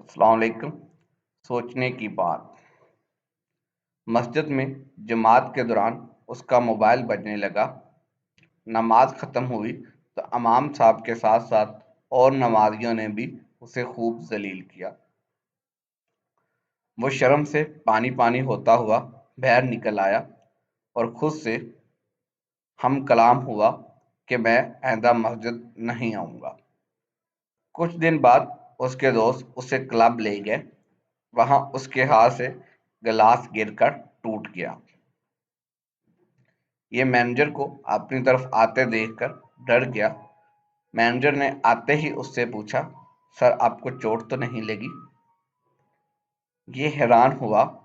السلام علیکم۔ سوچنے کی بات۔ مسجد میں جماعت کے دوران اس کا موبائل بجنے لگا۔ نماز ختم ہوئی تو امام صاحب کے ساتھ ساتھ اور نمازیوں نے بھی اسے خوب ذلیل کیا۔ وہ شرم سے پانی پانی ہوتا ہوا باہر نکل آیا اور خود سے ہم کلام ہوا کہ میں آئندہ مسجد نہیں آؤں گا۔ کچھ دن بعد اس کے دوست اسے کلب لے گئے۔ وہاں اس کے ہاتھ سے گلاس گر کر ٹوٹ گیا۔ یہ مینیجر کو اپنی طرف آتے دیکھ کر ڈر گیا۔ مینیجر نے آتے ہی اس سے پوچھا، سر آپ کو چوٹ تو نہیں لگی؟ یہ حیران ہوا،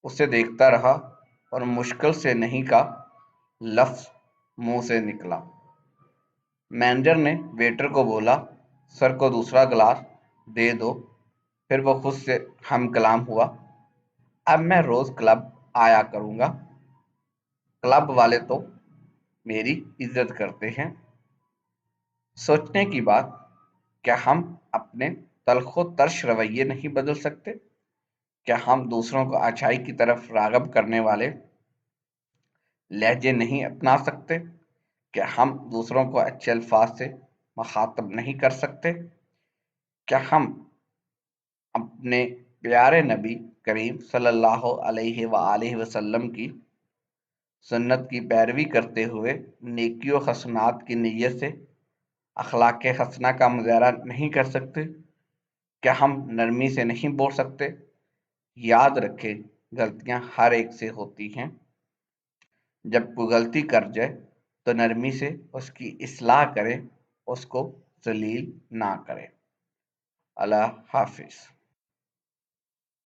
اسے دیکھتا رہا اور مشکل سے نہیں کا لفظ منہ سے نکلا۔ مینیجر نے ویٹر کو بولا، سر کو دوسرا گلاس دے دو۔ پھر وہ خود سے ہم کلام ہوا، اب میں روز کلب آیا کروں گا۔ کلب والے تو میری عزت کرتے ہیں۔ سوچنے کی بات، کیا ہم اپنے تلخ و ترش رویے نہیں بدل سکتے؟ کیا ہم دوسروں کو اچھائی کی طرف راغب کرنے والے لہجے نہیں اپنا سکتے؟ کیا ہم دوسروں کو اچھے الفاظ سے مخاطب نہیں کر سکتے؟ کیا ہم اپنے پیارے نبی کریم صلی اللہ علیہ وآلہ وسلم کی سنت کی پیروی کرتے ہوئے نیکی و حسنات کی نیت سے اخلاق حسنہ کا مظاہرہ نہیں کر سکتے؟ کیا ہم نرمی سے نہیں بول سکتے؟ یاد رکھے، غلطیاں ہر ایک سے ہوتی ہیں۔ جب کوئی غلطی کر جائے تو نرمی سے اس کی اصلاح کرے، اس کو ذلیل نہ کرے۔ اللہ حافظ۔